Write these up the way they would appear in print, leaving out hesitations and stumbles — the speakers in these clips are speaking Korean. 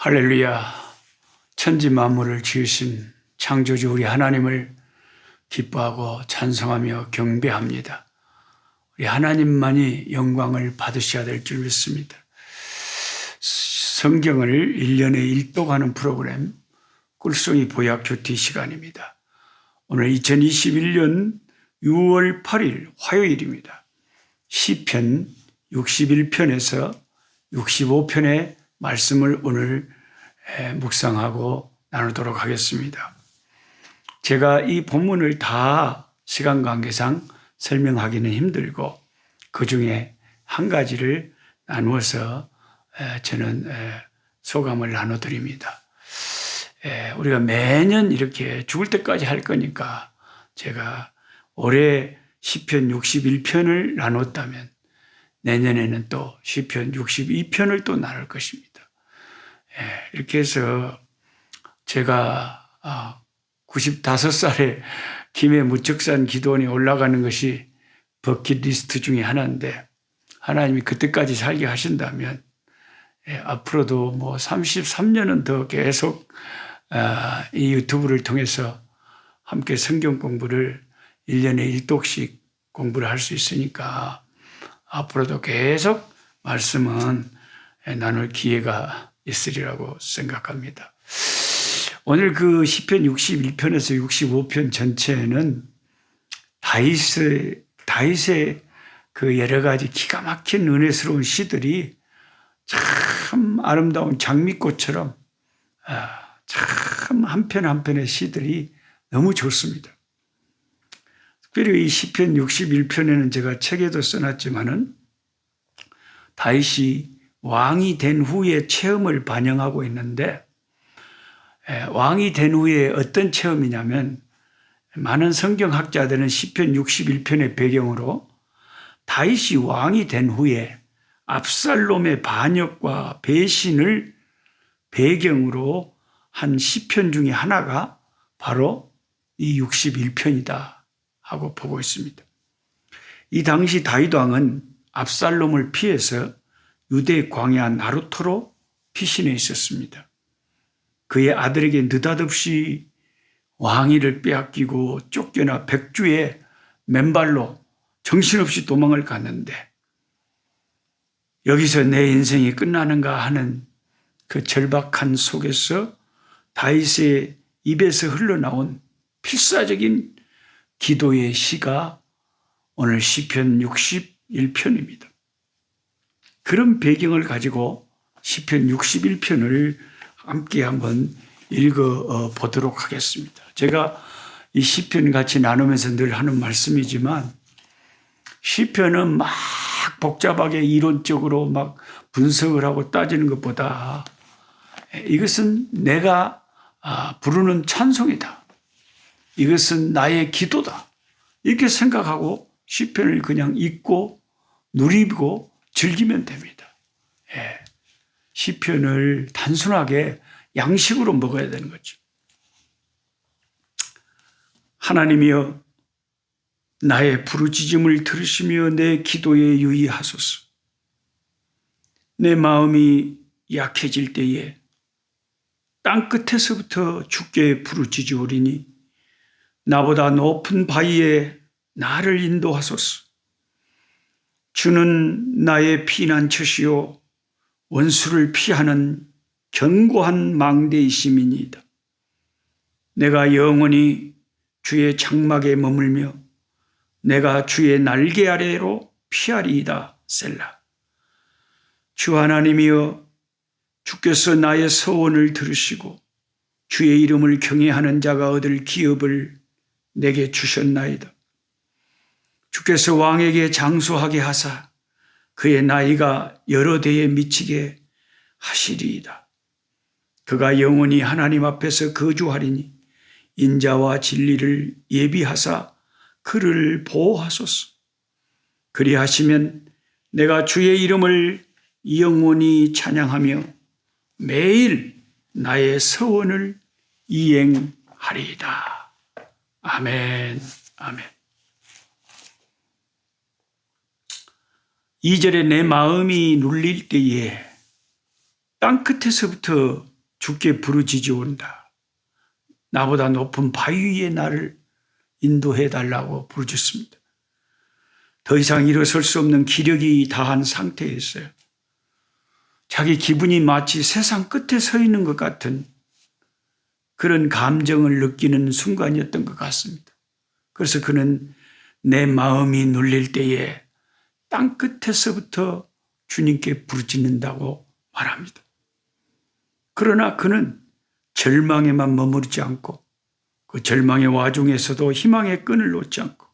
할렐루야. 천지 만물을 지으신 창조주 우리 하나님을 기뻐하고 찬송하며 경배합니다. 우리 하나님만이 영광을 받으셔야 될 줄 믿습니다. 성경을 1년에 일독하는 프로그램 꿀송이 보약 큐티 시간입니다. 오늘 2021년 6월 8일 화요일입니다. 시편 61편에서 65편의 말씀을 오늘 묵상하고 나누도록 하겠습니다. 제가 이 본문을 다 시간 관계상 설명하기는 힘들고 그 중에 한 가지를 나누어서 저는 소감을 나눠드립니다. 우리가 매년 이렇게 죽을 때까지 할 거니까 제가 올해 시편 61편을 나눴다면 내년에는 또 시편 62편을 또 나눌 것입니다. 이렇게 해서 제가 95살에 김해 무척산 기도원에 올라가는 것이 버킷리스트 중에 하나인데 하나님이 그때까지 살게 하신다면 앞으로도 뭐 33년은 더 계속 이 유튜브를 통해서 함께 성경 공부를 1년에 1독씩 공부를 할 수 있으니까 앞으로도 계속 말씀은 나눌 기회가 있으리라고 생각합니다. 오늘 그 시편 61편에서 65편 전체는 다윗의 그 여러 가지 기가 막힌 은혜스러운 시들이 참 아름다운 장미꽃처럼 참 한 편 한 편의 시들이 너무 좋습니다. 특별히 이 시편 61편에는 제가 책에도 써놨지만은 다윗이 왕이 된 후의 체험을 반영하고 있는데 왕이 된 후에 어떤 체험이냐면 많은 성경학자들은 시편 61편의 배경으로 다윗이 왕이 된 후에 압살롬의 반역과 배신을 배경으로 한 시편 중에 하나가 바로 이 61편이다 하고 보고 있습니다. 이 당시 다윗 왕은 압살롬을 피해서 유대 광야 나루토로 피신해 있었습니다. 그의 아들에게 느닷없이 왕위를 빼앗기고 쫓겨나 백주에 맨발로 정신없이 도망을 갔는데 여기서 내 인생이 끝나는가 하는 그 절박한 속에서 다윗의 입에서 흘러나온 필사적인 기도의 시가 오늘 시편 61편입니다. 그런 배경을 가지고 시편 61편을 함께 한번 읽어보도록 하겠습니다. 제가 이 시편 같이 나누면서 늘 하는 말씀이지만 시편은 막 복잡하게 이론적으로 막 분석을 하고 따지는 것보다 이것은 내가 부르는 찬송이다. 이것은 나의 기도다. 이렇게 생각하고 시편을 그냥 읽고 누리고 즐기면 됩니다. 시편을 단순하게 양식으로 먹어야 되는 거죠. 하나님이여 나의 부르짖음을 들으시며 내 기도에 유의하소서. 내 마음이 약해질 때에 땅끝에서부터 주께 부르짖으오리니 나보다 높은 바위에 나를 인도하소서. 주는 나의 피난처시요 원수를 피하는 견고한 망대이심이니이다. 내가 영원히 주의 장막에 머물며 내가 주의 날개 아래로 피하리이다. 셀라. 주 하나님이여 주께서 나의 서원을 들으시고 주의 이름을 경외하는 자가 얻을 기업을 내게 주셨나이다. 주께서 왕에게 장수하게 하사 그의 나이가 여러 대에 미치게 하시리이다. 그가 영원히 하나님 앞에서 거주하리니 인자와 진리를 예비하사 그를 보호하소서. 그리하시면 내가 주의 이름을 영원히 찬양하며 매일 나의 서원을 이행하리이다. 아멘. 아멘. 2절에 내 마음이 눌릴 때에 땅끝에서부터 주께 부르짖어온다. 나보다 높은 바위 위에 나를 인도해 달라고 부르짖습니다. 더 이상 일어설 수 없는 기력이 다한 상태였어요. 자기 기분이 마치 세상 끝에 서 있는 것 같은 그런 감정을 느끼는 순간이었던 것 같습니다. 그래서 그는 내 마음이 눌릴 때에 땅 끝에서부터 주님께 부르짖는다고 말합니다. 그러나 그는 절망에만 머무르지 않고 그 절망의 와중에서도 희망의 끈을 놓지 않고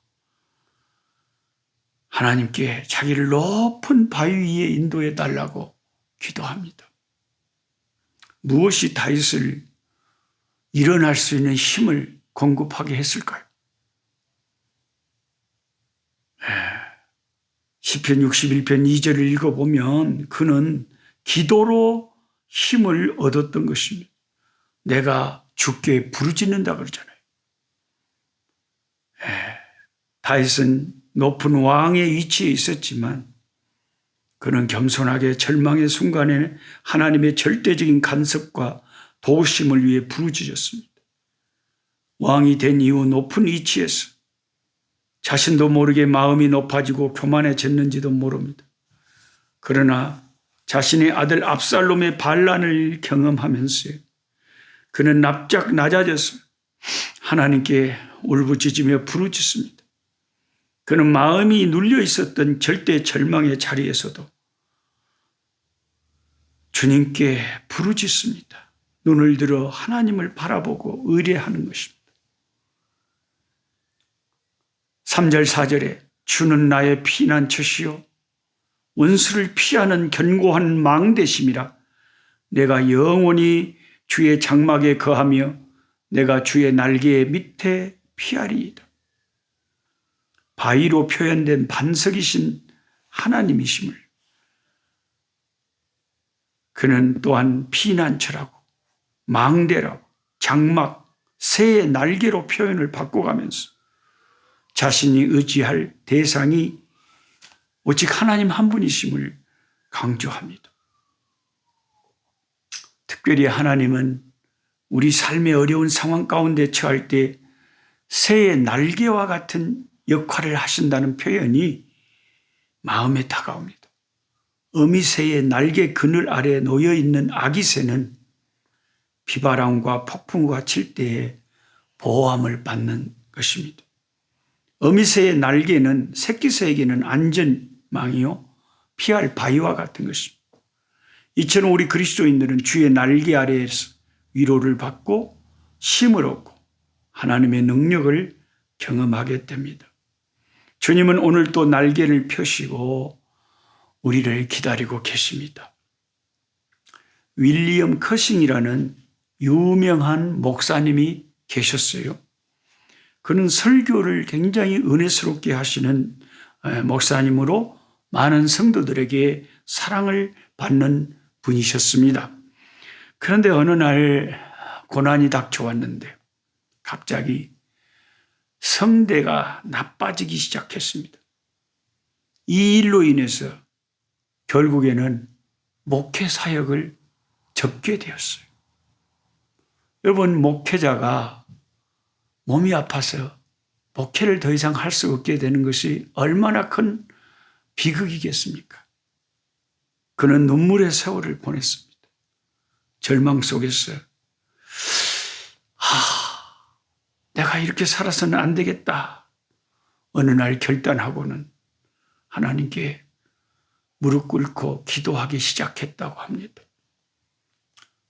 하나님께 자기를 높은 바위 위에 인도해 달라고 기도합니다. 무엇이 다윗을 일어날 수 있는 힘을 공급하게 했을까요? 시편 61편 2절을 읽어보면 그는 기도로 힘을 얻었던 것입니다. 내가 주께 부르짖는다 그러잖아요. 다윗은 높은 왕의 위치에 있었지만 그는 겸손하게 절망의 순간에 하나님의 절대적인 간섭과 도우심을 위해 부르짖었습니다. 왕이 된 이후 높은 위치에서 자신도 모르게 마음이 높아지고 교만해졌는지도 모릅니다. 그러나 자신의 아들 압살롬의 반란을 경험하면서 그는 납작 낮아져서 하나님께 울부짖으며 부르짖습니다. 그는 마음이 눌려 있었던 절대 절망의 자리에서도 주님께 부르짖습니다. 눈을 들어 하나님을 바라보고 의뢰하는 것입니다. 3절 4절에 주는 나의 피난처시요 원수를 피하는 견고한 망대심이라 내가 영원히 주의 장막에 거하며 내가 주의 날개 밑에 피하리이다. 바위로 표현된 반석이신 하나님이심을 그는 또한 피난처라고 망대라고 장막, 새의 날개로 표현을 바꿔가면서 자신이 의지할 대상이 오직 하나님 한 분이심을 강조합니다. 특별히 하나님은 우리 삶의 어려운 상황 가운데 처할 때 새의 날개와 같은 역할을 하신다는 표현이 마음에 다가옵니다. 어미새의 날개 그늘 아래 놓여있는 아기 새는 비바람과 폭풍과 칠 때에 보호함을 받는 것입니다. 어미새의 날개는 새끼새에게는 안전망이요 피할 바위와 같은 것입니다. 이처럼 우리 그리스도인들은 주의 날개 아래에서 위로를 받고 힘을 얻고 하나님의 능력을 경험하게 됩니다. 주님은 오늘 또 날개를 펴시고 우리를 기다리고 계십니다. 윌리엄 커싱이라는 유명한 목사님이 계셨어요. 그는 설교를 굉장히 은혜스럽게 하시는 목사님으로 많은 성도들에게 사랑을 받는 분이셨습니다. 그런데 어느 날 고난이 닥쳐왔는데 갑자기 성대가 나빠지기 시작했습니다. 이 일로 인해서 결국에는 목회 사역을 접게 되었어요. 여러분, 목회자가 몸이 아파서 목회를 더 이상 할 수 없게 되는 것이 얼마나 큰 비극이겠습니까? 그는 눈물의 세월을 보냈습니다. 절망 속에서 내가 이렇게 살아서는 안 되겠다. 어느 날 결단하고는 하나님께 무릎 꿇고 기도하기 시작했다고 합니다.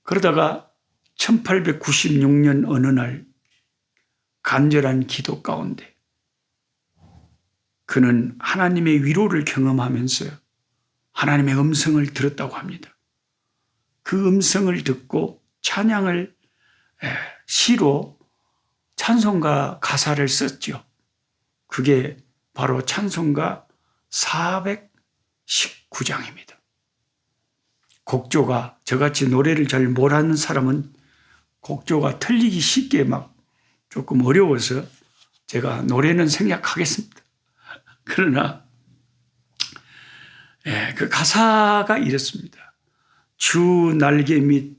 그러다가 1896년 어느 날 간절한 기도 가운데 그는 하나님의 위로를 경험하면서 하나님의 음성을 들었다고 합니다. 그 음성을 듣고 찬양을 시로 찬송가 가사를 썼죠. 그게 바로 찬송가 419장입니다. 곡조가 저같이 노래를 잘 못하는 사람은 곡조가 틀리기 쉽게 막 조금 어려워서 제가 노래는 생략하겠습니다. 그러나 그 가사가 이렇습니다. 주 날개 밑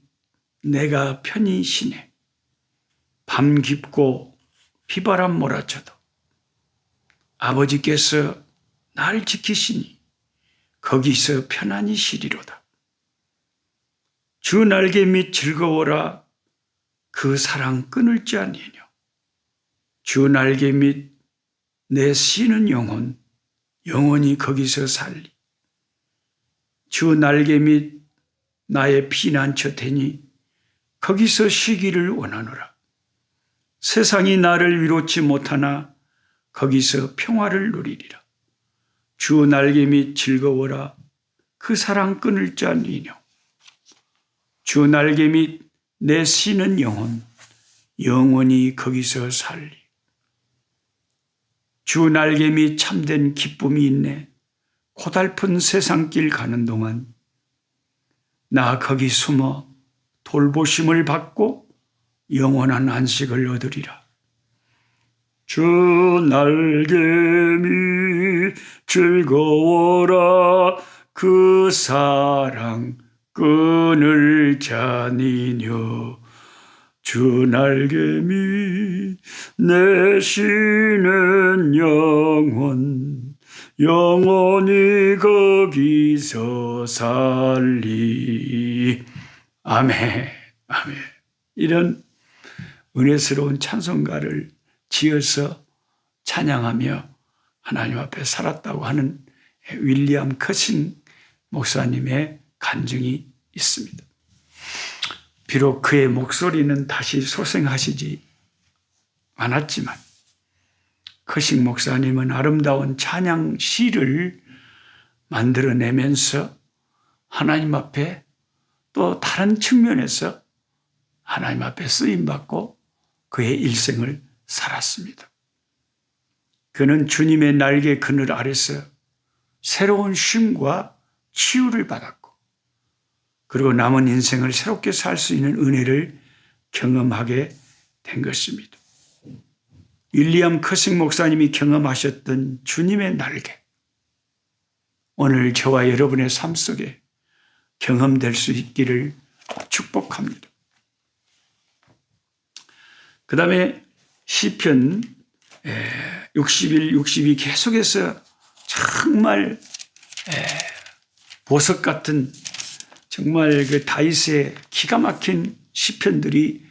내가 편히 쉬네. 밤 깊고 비바람 몰아쳐도 아버지께서 날 지키시니 거기서 편안히 쉬리로다. 주 날개 및 즐거워라. 그 사랑 끊을 자 아니뇨. 주 날개 및 내 쉬는 영혼 영원히 거기서 살리. 주 날개 및 나의 피난처 되니 거기서 쉬기를 원하노라. 세상이 나를 위롭지 못하나 거기서 평화를 누리리라. 주 날개 및 즐거워라. 그 사랑 끊을 자 니뇨. 주 날개 및 내 쉬는 영혼 영원히 거기서 살리. 주 날개 및 참된 기쁨이 있네. 고달픈 세상길 가는 동안 나 거기 숨어 돌보심을 받고 영원한 안식을 얻으리라. 주 날개 및 즐거워라. 그 사랑 끊을 자니뇨. 주 날개 및 내 쉬는 영혼 영원히 거기서 살리. 아멘. 아멘. 이런 은혜스러운 찬송가를 지어서 찬양하며 하나님 앞에 살았다고 하는 윌리엄 커싱 목사님의 간증이 있습니다. 비록 그의 목소리는 다시 소생하시지 않았지만 커싱 목사님은 아름다운 찬양 시를 만들어내면서 하나님 앞에 또 다른 측면에서 하나님 앞에 쓰임받고 그의 일생을 살았습니다. 그는 주님의 날개 그늘 아래서 새로운 쉼과 치유를 받았고 그리고 남은 인생을 새롭게 살 수 있는 은혜를 경험하게 된 것입니다. 윌리엄 커싱 목사님이 경험하셨던 주님의 날개, 오늘 저와 여러분의 삶 속에 경험될 수 있기를 축복합니다. 그 다음에 시편 61, 62 계속해서 정말 보석 같은 정말 그 다윗의 기가 막힌 시편들이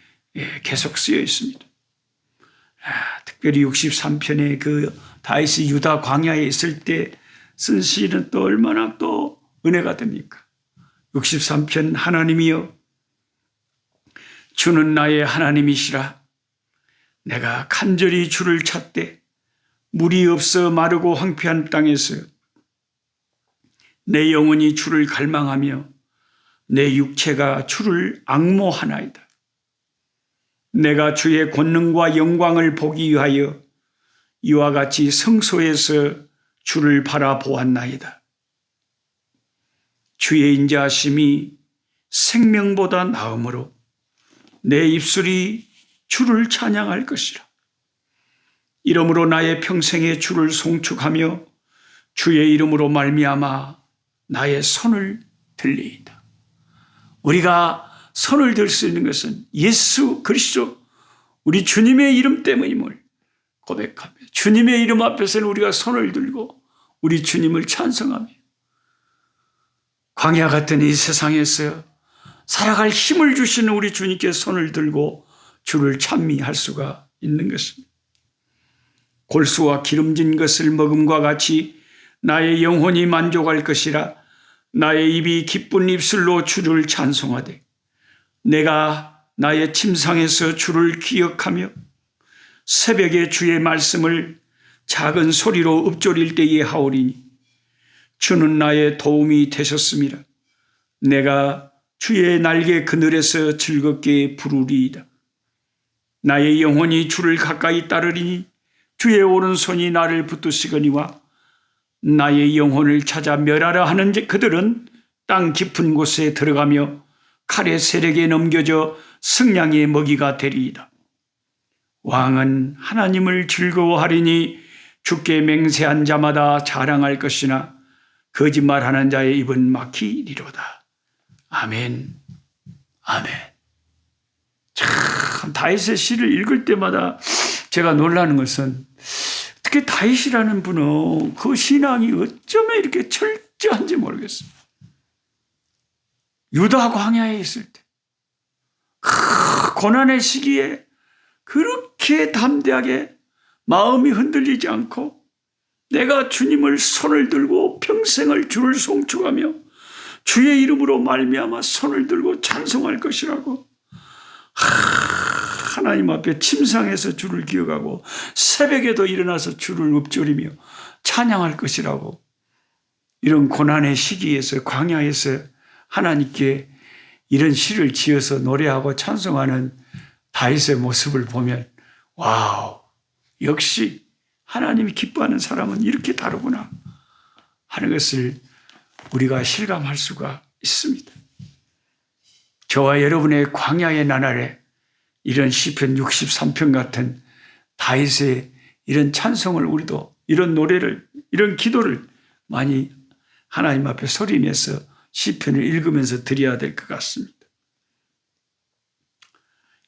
계속 쓰여 있습니다. 특별히 63편의 그 다윗이 유다 광야에 있을 때 쓴 시는 또 얼마나 또 은혜가 됩니까? 63편 하나님이여 주는 나의 하나님이시라. 내가 간절히 주를 찾되 물이 없어 마르고 황폐한 땅에서 내 영혼이 주를 갈망하며 내 육체가 주를 앙모하나이다. 내가 주의 권능과 영광을 보기 위하여 이와 같이 성소에서 주를 바라보았나이다. 주의 인자하심이 생명보다 나음으로 내 입술이 주를 찬양할 것이라. 이러므로 나의 평생에 주를 송축하며 주의 이름으로 말미암아 나의 손을 들리이다. 우리가 손을 들 수 있는 것은 예수 그리스도 우리 주님의 이름 때문임을 고백하며 주님의 이름 앞에서는 우리가 손을 들고 우리 주님을 찬송하며 광야 같은 이 세상에서 살아갈 힘을 주시는 우리 주님께 손을 들고 주를 찬미할 수가 있는 것입니다. 골수와 기름진 것을 먹음과 같이 나의 영혼이 만족할 것이라. 나의 입이 기쁜 입술로 주를 찬송하되 내가 나의 침상에서 주를 기억하며 새벽에 주의 말씀을 작은 소리로 읊조릴 때에 하오리니 주는 나의 도움이 되셨습니다. 내가 주의 날개 그늘에서 즐겁게 부르리이다. 나의 영혼이 주를 가까이 따르리니 주의 오른손이 나를 붙드시거니와 나의 영혼을 찾아 멸하려 하는 그들은 땅 깊은 곳에 들어가며 칼의 세력에 넘겨져 승냥이의 먹이가 되리이다. 왕은 하나님을 즐거워하리니 주께 맹세한 자마다 자랑할 것이나 거짓말하는 자의 입은 막히리로다. 아멘. 아멘. 참 다윗의 시를 읽을 때마다 제가 놀라는 것은 어떻게 다윗이라는 분은 그 신앙이 어쩌면 이렇게 철저한지 모르겠어요. 유다 광야에 있을 때 그 고난의 시기에 그렇게 담대하게 마음이 흔들리지 않고 내가 주님을 손을 들고 평생을 주를 송축하며 주의 이름으로 말미암아 손을 들고 찬송할 것이라고 하나님 앞에 침상에서 주를 기억하고 새벽에도 일어나서 주를 읊조리며 찬양할 것이라고 이런 고난의 시기에서 광야에서 하나님께 이런 시를 지어서 노래하고 찬송하는 다윗의 모습을 보면 와우, 역시 하나님이 기뻐하는 사람은 이렇게 다르구나 하는 것을 우리가 실감할 수가 있습니다. 저와 여러분의 광야의 나날에 이런 시편 63편 같은 다윗의 이런 찬송을 우리도 이런 노래를 이런 기도를 많이 하나님 앞에 소리내서 시편을 읽으면서 드려야 될 것 같습니다.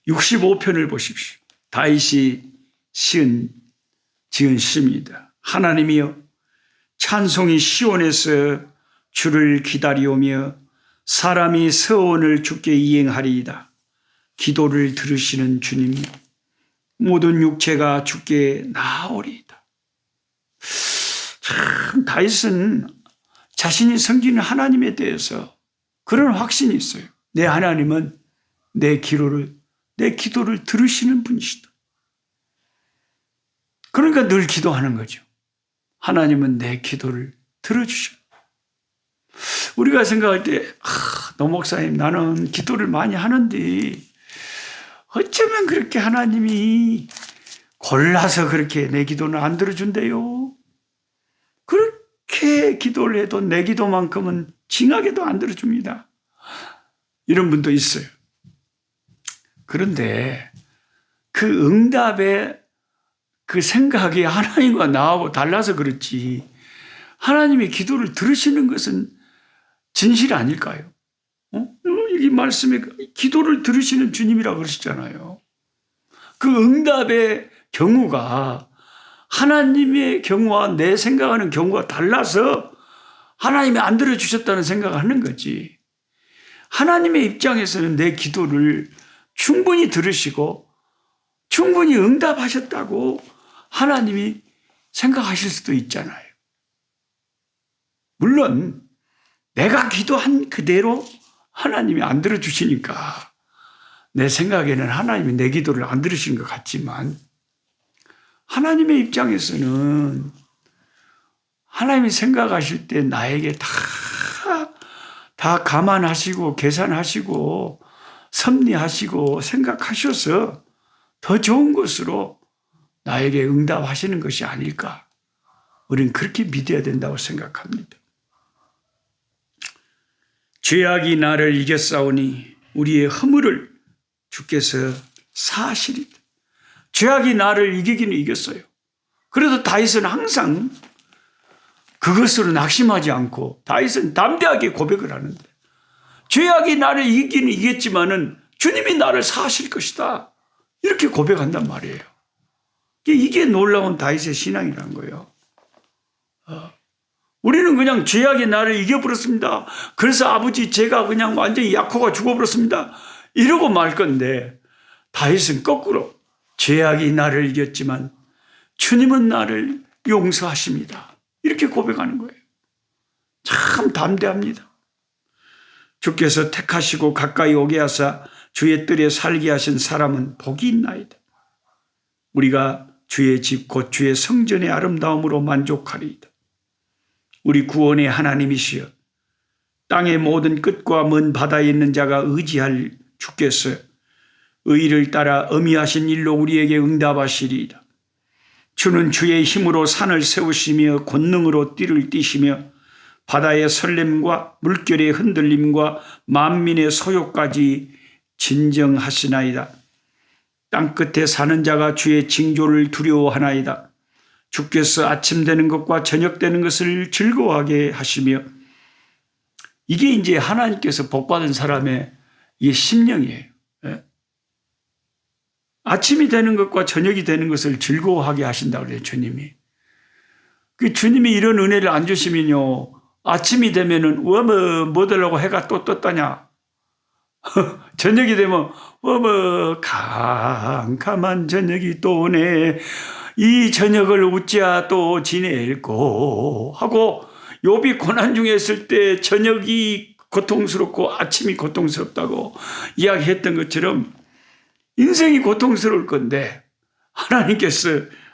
65편을 보십시오. 다윗이 지은 시입니다. 하나님이여 찬송이 시온에서 주를 기다리오며 사람이 서원을 주께 이행하리이다. 기도를 들으시는 주님이 모든 육체가 주께 나아오리이다. 참 다윗은 자신이 섬기는 하나님에 대해서 그런 확신이 있어요. 내 하나님은 내 기도를 들으시는 분이시다. 그러니까 늘 기도하는 거죠. 하나님은 내 기도를 들어주셔. 우리가 생각할 때 노 목사님 나는 기도를 많이 하는데 어쩌면 그렇게 하나님이 골라서 그렇게 내 기도는 안 들어준대요. 그렇게 기도를 해도 내 기도만큼은 징하게도 안 들어줍니다. 이런 분도 있어요. 그런데 그 응답의 그 생각이 하나님과 나하고 달라서 그렇지 하나님의 기도를 들으시는 것은 진실 아닐까요? 이 말씀에 기도를 들으시는 주님이라고 그러시잖아요. 그 응답의 경우가 하나님의 경우와 내 생각하는 경우가 달라서 하나님이 안 들어주셨다는 생각을 하는 거지. 하나님의 입장에서는 내 기도를 충분히 들으시고 충분히 응답하셨다고 하나님이 생각하실 수도 있잖아요. 물론 내가 기도한 그대로 하나님이 안 들어주시니까 내 생각에는 하나님이 내 기도를 안 들으신 것 같지만 하나님의 입장에서는 하나님이 생각하실 때 나에게 다 감안하시고 계산하시고 섭리하시고 생각하셔서 더 좋은 것으로 나에게 응답하시는 것이 아닐까. 우리는 그렇게 믿어야 된다고 생각합니다. 죄악이 나를 이겼사오니 우리의 허물을 주께서 사하시리다. 죄악이 나를 이기기는 이겼어요. 그래도 다윗은 항상 그것으로 낙심하지 않고 다윗은 담대하게 고백을 하는데 죄악이 나를 이기기는 이겼지만은 주님이 나를 사하실 것이다. 이렇게 고백한단 말이에요. 이게 놀라운 다윗의 신앙이라는 거예요. 우리는 그냥 죄악이 나를 이겨버렸습니다. 그래서 아버지 제가 그냥 완전히 약호가 죽어버렸습니다. 이러고 말 건데 다윗은 거꾸로 죄악이 나를 이겼지만 주님은 나를 용서하십니다. 이렇게 고백하는 거예요. 참 담대합니다. 주께서 택하시고 가까이 오게 하사 주의 뜰에 살게 하신 사람은 복이 있나이다. 우리가 주의 집 곧 주의 성전의 아름다움으로 만족하리이다. 우리 구원의 하나님이시여 땅의 모든 끝과 먼 바다에 있는 자가 의지할 주께서 의를 따라 어미하신 일로 우리에게 응답하시리이다. 주는 주의 힘으로 산을 세우시며 권능으로 띠를 띠시며 바다의 설렘과 물결의 흔들림과 만민의 소요까지 진정하시나이다. 땅끝에 사는 자가 주의 징조를 두려워하나이다. 주께서 아침 되는 것과 저녁 되는 것을 즐거워하게 하시며 이게 이제 하나님께서 복받은 사람의 이 심령이에요. 아침이 되는 것과 저녁이 되는 것을 즐거워하게 하신다고 그래요, 주님이. 그 주님이 이런 은혜를 안 주시면요, 아침이 되면은, 뭐 되려고 해가 또 떴다냐? 저녁이 되면, 캄캄한 저녁이 또 오네. 이 저녁을 어찌야 또 지낼꼬 하고, 욥이 고난 중에 있을 때 저녁이 고통스럽고 아침이 고통스럽다고 이야기했던 것처럼 인생이 고통스러울 건데 하나님께서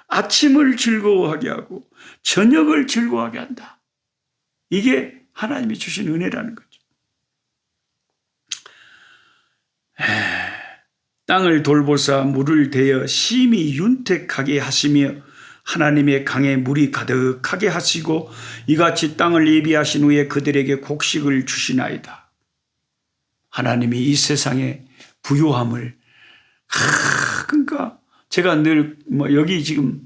아침을 즐거워하게 하고 저녁을 즐거워하게 한다. 이게 하나님이 주신 은혜라는 거죠. 땅을 돌보사 물을 대어 심히 윤택하게 하시며 하나님의 강에 물이 가득하게 하시고 이같이 땅을 예비하신 후에 그들에게 곡식을 주시나이다. 하나님이 이 세상에 부요함을 그러니까 제가 늘 여기 지금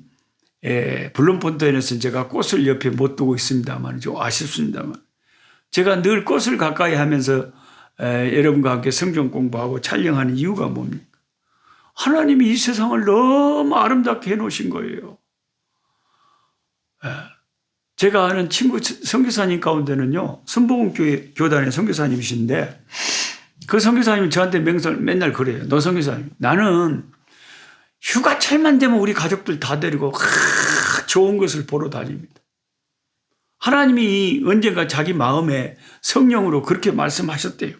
블룸폰테인에서 제가 꽃을 옆에 못 두고 있습니다만 좀 아쉽습니다만 제가 늘 꽃을 가까이 하면서 여러분과 함께 성경 공부하고 촬영하는 이유가 뭡니까? 하나님이 이 세상을 너무 아름답게 해놓으신 거예요. 제가 아는 친구 선교사님 가운데는요, 선복음교회 교단의 선교사님이신데 그 선교사님이 저한테 맨날 그래요. 너 선교사님, 나는 휴가철만 되면 우리 가족들 다 데리고 좋은 것을 보러 다닙니다. 하나님이 언젠가 자기 마음에 성령으로 그렇게 말씀하셨대요.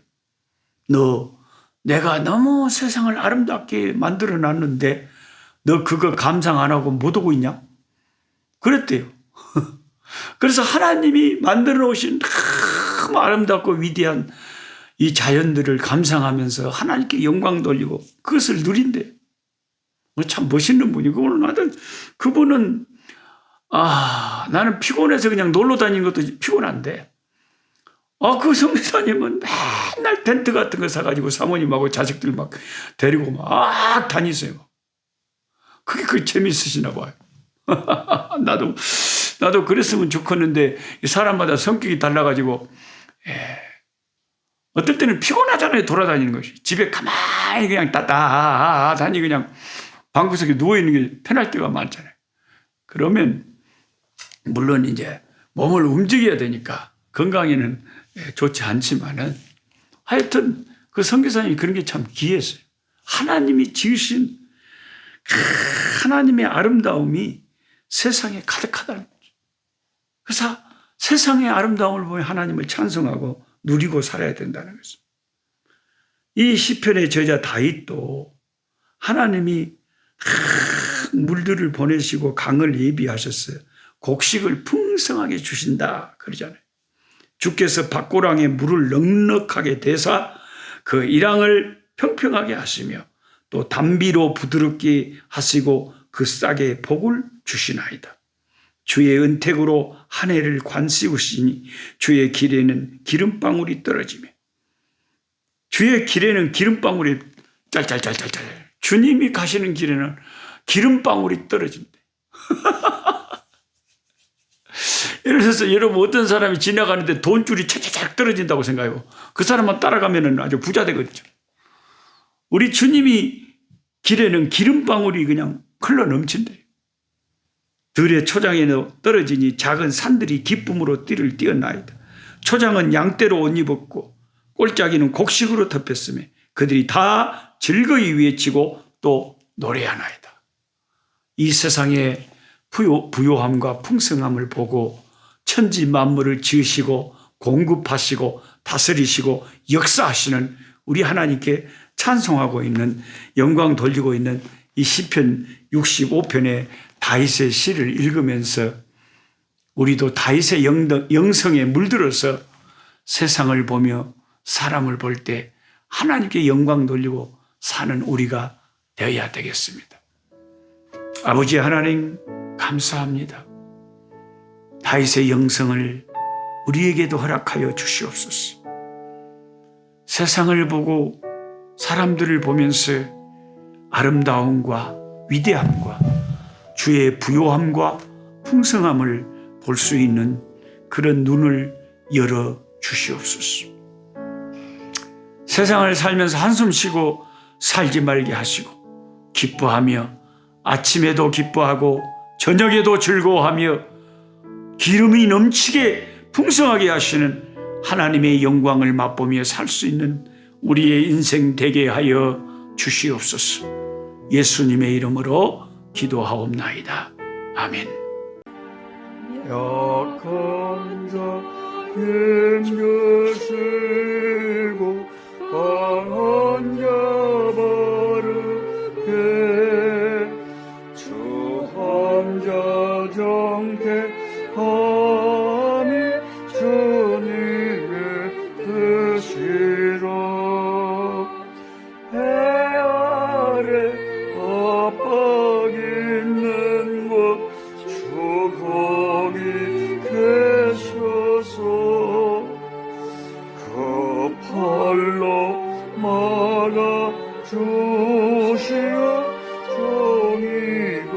너 내가 너무 세상을 아름답게 만들어 놨는데 너 그거 감상 안 하고 못 오고 있냐? 그랬대요. 그래서 하나님이 만들어 놓으신 너무 아름답고 위대한 이 자연들을 감상하면서 하나님께 영광 돌리고 그것을 누린대요. 참 멋있는 분이고, 그분은, 나는 피곤해서 그냥 놀러 다니는 것도 피곤한데, 그 선교사님은 맨날 텐트 같은 거 사가지고 사모님하고 자식들 막 데리고 막 다니세요. 그게 재밌으시나 봐요. 나도 그랬으면 좋겠는데 사람마다 성격이 달라가지고 어떨 때는 피곤하잖아요. 돌아다니는 것이. 집에 가만히 그냥 다니 그냥 방구석에 누워있는 게 편할 때가 많잖아요. 그러면 물론 이제 몸을 움직여야 되니까 건강에는 좋지 않지만은 하여튼 그 선교사님이 그런 게 참 귀했어요. 하나님이 지으신 하나님의 아름다움이 세상에 가득하다는 거죠. 그래서 세상의 아름다움을 보며 하나님을 찬송하고 누리고 살아야 된다는 거죠. 이 시편의 저자 다윗도 하나님이 물들을 보내시고 강을 예비하셨어요. 곡식을 풍성하게 주신다 그러잖아요. 주께서 밭고랑에 물을 넉넉하게 대사 그 일항을 평평하게 하시며 또 담비로 부드럽게 하시고 그 싹에 복을 주시나이다. 주의 은택으로 한 해를 관씌우시니 주의 길에는 기름방울이 떨어지며 주의 길에는 기름방울이 짤짤짤짤짤 주님이 가시는 길에는 기름방울이 떨어진대. 예를 들어서 여러분 어떤 사람이 지나가는데 돈줄이 차차차 떨어진다고 생각해요. 그 사람만 따라가면 아주 부자 되거든요. 우리 주님이 길에는 기름방울이 그냥 흘러 넘친대요. 들의 초장에 떨어지니 작은 산들이 기쁨으로 띠를 띄었나이다. 초장은 양떼로 옷 입었고 꼴짜기는 곡식으로 덮였으며 그들이 다 즐거이 외치고 또 노래하나이다. 이 세상의 부요함과 풍성함을 보고 천지 만물을 지으시고 공급하시고 다스리시고 역사하시는 우리 하나님께 찬송하고 있는 영광 돌리고 있는 이 시편 65편의 다윗의 시를 읽으면서 우리도 다윗의 영성에 물들어서 세상을 보며 사람을 볼 때 하나님께 영광 돌리고 사는 우리가 되어야 되겠습니다. 아버지 하나님 감사합니다. 다윗의 영성을 우리에게도 허락하여 주시옵소서. 세상을 보고 사람들을 보면서 아름다움과 위대함과 주의 부요함과 풍성함을 볼 수 있는 그런 눈을 열어 주시옵소서. 세상을 살면서 한숨 쉬고 살지 말게 하시고 기뻐하며 아침에도 기뻐하고 저녁에도 즐거워하며 기름이 넘치게 풍성하게 하시는 하나님의 영광을 맛보며 살 수 있는 우리의 인생 되게 하여 주시옵소서. 예수님의 이름으로 기도하옵나이다. 아멘. 약한 자 힘주시고 강한 자 바르게 주한 자 정택함이 주님의 뜻이라. 해 아래 압박 있는 곳 주 거기 계셔서 그 팔로 막아 주시어 정의가